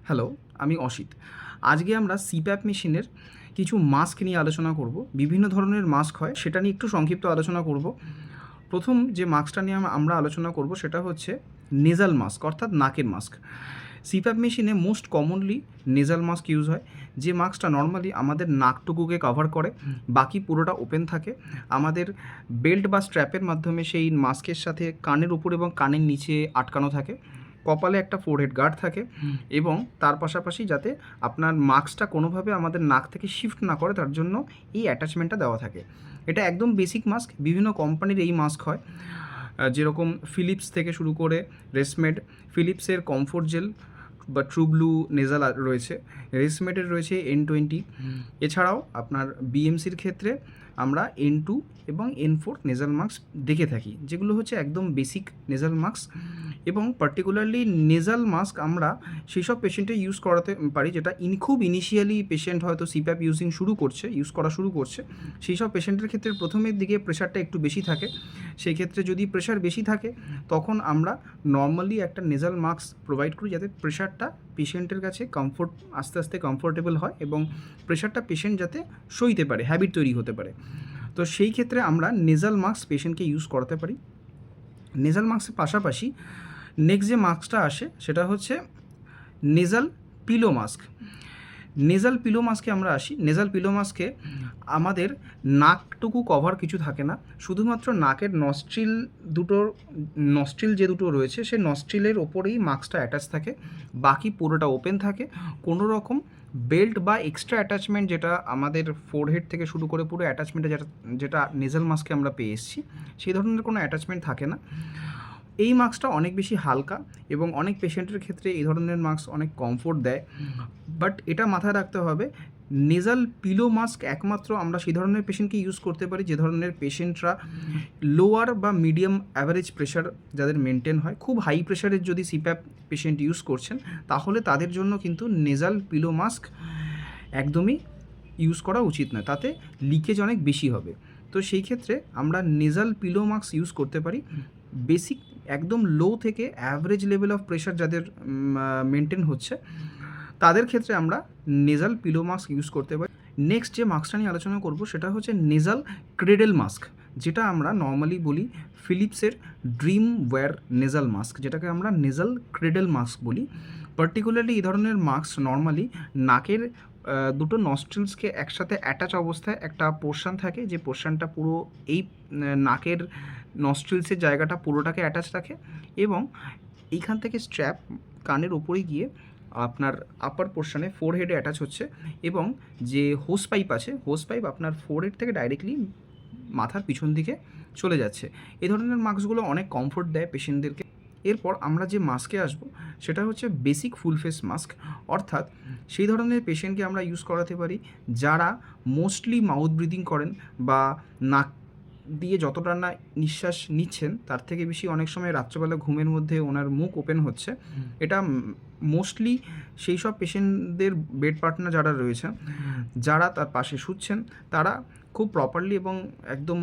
Hello, আমি অসিত। আজকে আমরা সিপ্যাপ মেশিনের কিছু মাস্ক নিয়ে আলোচনা করব। বিভিন্ন ধরনের মাস্ক হয়, সেটা নিয়ে একটু সংক্ষিপ্ত আলোচনা করব। প্রথম যে মাস্কটা নিয়ে আমরা আলোচনা করব সেটা হচ্ছে নেজাল মাস্ক, অর্থাৎ নাকের মাস্ক। সিপ্যাপ মেশিনে most commonly nasal mask use হয়, যে মাস্কটা নর্মালি আমাদের নাকটুকুকে কভার করে, বাকি পুরোটা ওপেন থাকে। আমাদের বেল্ট বা স্ট্র্যাপের মাধ্যমে সেই মাস্কের সাথে কানের উপর এবং কানের নিচে আটকানো থাকে। কপালে একটা ফোরহেড গার্ড থাকে এবং তার পাশাপাশি যাতে আপনার মাস্কটা কোনোভাবে আমাদের নাক থেকে শিফট না করে, তার জন্য এই অ্যাটাচমেন্টটা দেওয়া থাকে। এটা একদম বেসিক মাস্ক। বিভিন্ন কোম্পানির এই মাস্ক হয়, যেরকম ফিলিপস থেকে শুরু করে রেসমেড, ফিলিপসের কমফোর্ট জেল বা ট্রু ব্লু নেজাল রয়েছে, রেসমেডের রয়েছে N20। এছাড়াও আপনার বিএমসির ক্ষেত্রে আমরা N2 এবং N4 নেজাল মাস্ক দেখে থাকি, যেগুলো হচ্ছে একদম বেসিক নেজাল মাস্ক। এবং পার্টিকুলারলি নেজাল মাস্ক আমরা সেই সব পেশেন্টে ইউজ করাতে পারি যেটা খুব ইনিশিয়ালি পেশেন্ট হয়তো সিপ্যাপ ইউজ করা শুরু করছে। সেই সব পেশেন্টের ক্ষেত্রে প্রথমের দিকে প্রেশারটা একটু বেশি থাকে। সেই ক্ষেত্রে যদি প্রেশার বেশি থাকে, তখন আমরা নর্মালি একটা নেজাল মাস্ক প্রোভাইড করি, যাতে প্রেশারটা পেশেন্টের কাছে আস্তে আস্তে কমফোর্টেবল হয় এবং প্রেশারটা পেশেন্ট যাতে সইতে পারে, হ্যাবিট তৈরি হতে পারে। তো সেই ক্ষেত্রে আমরা নেজাল মাস্ক পেশেন্টকে ইউজ করাতে পারি। নেজাল মাস্কের পাশাপাশি নেক্সট যে মাস্কটা আসে সেটা হচ্ছে nasal pillow mask. Nasal pillow মাস্কে আমরা আসি। নেজাল পিলো মাস্কে আমাদের নাকটুকু কভার কিছু থাকে না, শুধুমাত্র নাকের নস্ট্রিল যে দুটো রয়েছে সেই নস্ট্রিলের ওপরেই মাস্কটা অ্যাটাচ থাকে, বাকি পুরোটা ওপেন থাকে। কোনো রকম বেল্ট বা এক্সট্রা অ্যাটাচমেন্ট, যেটা আমাদের ফোরহেড থেকে শুরু করে পুরো অ্যাটাচমেন্টে যেটা নেজাল মাস্কে আমরা পেয়ে এসেছি, সেই ধরনের কোনো অ্যাটাচমেন্ট থাকে না। এই মাস্কটা অনেক বেশি হালকা এবং অনেক পেশেন্টের ক্ষেত্রে এই ধরনের মাস্ক অনেক কমফোর্ট দেয়। বাট এটা মাথায় রাখতে হবে, নেজাল পিলো মাস্ক একমাত্র আমরা সেই ধরনের পেশেন্টকে ইউজ করতে পারি যে ধরনের পেশেন্টরা লোয়ার বা মিডিয়াম অ্যাভারেজ প্রেশার যাদের মেনটেন হয়। খুব হাই প্রেশারের যদি সিপ্যাপ পেশেন্ট ইউজ করছেন, তাহলে তাদের জন্য কিন্তু নেজাল পিলো মাস্ক একদমই ইউজ করা উচিত নয়, তাতে লিকেজ অনেক বেশি হবে। তো সেই ক্ষেত্রে আমরা নেজাল পিলো মাস্ক ইউজ করতে পারি। বেসিক একদম লো থেকে অ্যাভারেজ লেভেল অফ প্রেশার যাদের মেনটেন হচ্ছে, তাদের ক্ষেত্রে আমরা নেজাল পিলো মাস্ক ইউজ করতে পারি। নেক্সট যে মাস্কটা নিয়ে আলোচনা করব সেটা হচ্ছে নেজাল ক্রেডেল মাস্ক, যেটা আমরা নর্মালি বলি ফিলিপসের ড্রিম ওয়্যার নেজাল মাস্ক, যেটাকে আমরা নেজাল ক্রেডেল মাস্ক বলি। পার্টিকুলারলি এই ধরনের মাস্ক নর্মালি নাকের দুটো নস্ট্রিলসকে একসাথে অ্যাটাচ অবস্থায় একটা পোর্শন থাকে, যে পোর্শনটা পুরো এই নাকের নস্ট্রিলসের জায়গাটা পুরোটাকে অ্যাটাচ রাখে, এবং এইখান থেকে স্ট্র্যাপ কানের ওপরে গিয়ে আপনার আপার পোর্শনে ফোরহেডে অ্যাটাচ হচ্ছে, এবং যে হোস পাইপ আছে, হোস পাইপ আপনার ফোরহেড থেকে ডাইরেক্টলি মাথার পিছন দিকে চলে যাচ্ছে। এই ধরনের মাস্কগুলো অনেক কমফোর্ট দেয় পেশেন্টদেরকে। এরপর আমরা যে মাস্কে আসবো সেটা হচ্ছে বেসিক ফুল ফেস মাস্ক, অর্থাৎ সেই ধরনের পেশেন্টকে আমরা ইউজ করাতে পারি যারা মোস্টলি মাউথ ব্রিদিং করেন, বা নাক দিয়ে যতটা না নিঃশ্বাস নিচ্ছেন তার থেকে বেশি অনেক সময় রাত্রেবেলা ঘুমের মধ্যে ওনার মুখ ওপেন হচ্ছে। এটা মোস্টলি সেই সব পেশেন্টদের বেড পার্টনার যারা রয়েছে, যারা তার পাশে শুচ্ছেন, তারা খুব প্রপারলি এবং একদম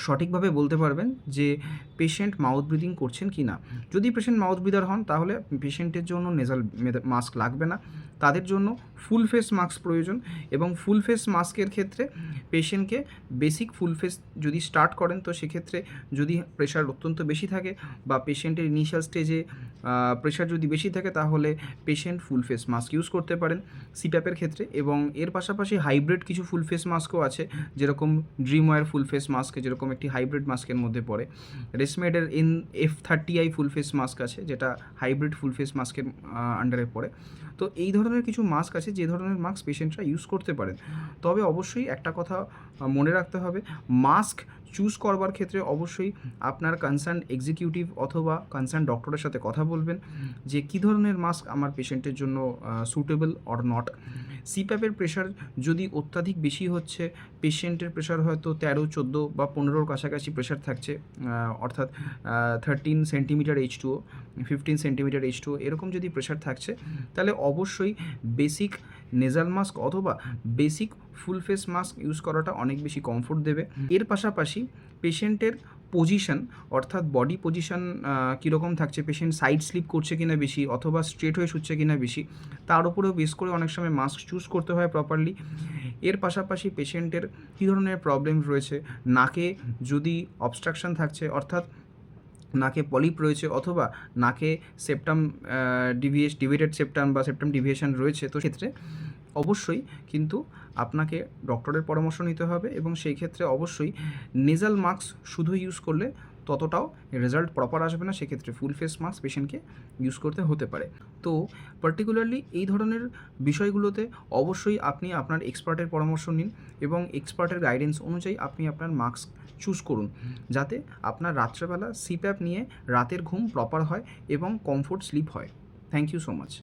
সঠিকভাবে বলতে পারবেন যে পেশেন্ট মাউথ ব্রিদিং করছেন কি না। যদি পেশেন্ট মাউথ ব্রিদার হন, তাহলে পেশেন্টের জন্য নেজাল মাস্ক লাগবে না, তাদের জন্য ফুল ফেস মাস্ক প্রয়োজন। এবং ফুল ফেস মাস্কের ক্ষেত্রে পেশেন্টকে বেসিক ফুল ফেস যদি স্টার্ট করেন, তো সেক্ষেত্রে যদি প্রেশার অত্যন্ত বেশি থাকে বা পেশেন্টের ইনিশিয়াল স্টেজে প্রেশার যদি বেশি থাকে, তাহলে patient full face mask use করতে পারেন সিপ্যাপের ক্ষেত্রে। এবং এর পাশাপাশি হাইব্রিড কিছু ফুল ফেস মাস্কও আছে, যেরকম dream wire full face mask, যেরকম একটি হাইব্রিড মাস্কের মধ্যে পড়ে। রেসমেডের F30i ফুল ফেস মাস্ক আছে, যেটা হাইব্রিড ফুল ফেস মাস্কের আন্ডারে পড়ে। তো এই ধরনের কিছু মাস্ক আছে যে ধরনের মাস্ক পেশেন্টরা ইউজ করতে পারেন। তবে অবশ্যই একটা কথা মনে রাখতে হবে, মাস্ক চুজ করবার ক্ষেত্রে অবশ্যই আপনার কনসার্ন এক্সিকিউটিভ অথবা কনসার্ন ডক্টরের সাথে কথা বলবেন যে কী ধরনের মাস্ক আমার পেশেন্টের জন্য সুটেবল অর নট। সিপ্যাপের প্রেশার যদি অত্যাধিক বেশি হচ্ছে, পেশেন্টের প্রেশার হয়তো 13, 14 বা 15 কাছাকাছি প্রেশার থাকছে, অর্থাৎ 13 সেন্টিমিটার H2O, 15 সেন্টিমিটার H2O, এরকম যদি প্রেশার থাকছে, তাহলে অবশ্যই বেসিক নেজাল মাস্ক অথবা basic full face mask use করাটা অনেক বেশি কমফোর্ট দেবে। এর পাশাপাশি পেশেন্টের পজিশন, অর্থাৎ বডি পজিশন কীরকম থাকছে, পেশেন্ট সাইড স্লিপ করছে কিনা বেশি অথবা স্ট্রেট হয়ে শুচ্ছে কিনা বেশি, তার উপরেও বেস করে অনেক সময় মাস্ক চুজ করতে হয় প্রপারলি। এর পাশাপাশি পেশেন্টের কী ধরনের প্রবলেম রয়েছে, নাকে যদি অবস্ট্রাকশন থাকছে অর্থাৎ নাকে পলিপ রয়েছে অথবা নাকে সেপ্টাম ডিভিয়েটেড সেপ্টাম বা সেপ্টাম ডিভিয়েশন রয়েছে, তো ক্ষেত্রে অবশ্যই কিন্তু আপনাকে ডক্টরের পরামর্শ নিতে হবে এবং সেই ক্ষেত্রে অবশ্যই নেজাল মাস্ক শুধু ইউজ করলে ততটাও রেজাল্ট প্রপার আসবে না, সেক্ষেত্রে ফুল ফেস মাস্ক পেশেন্টকে ইউজ করতে হতে পারে। তো পার্টিকুলারলি এই ধরনের বিষয়গুলোতে অবশ্যই আপনি আপনার এক্সপার্টের পরামর্শ নিন এবং এক্সপার্টের গাইডেন্স অনুযায়ী আপনি আপনার মাস্ক চুজ করুন, যাতে আপনার রাত্রেবেলা সিপ্যাপ নিয়ে রাতের ঘুম প্রপার হয় এবং কমফোর্ট স্লিপ হয়। Thank you so much.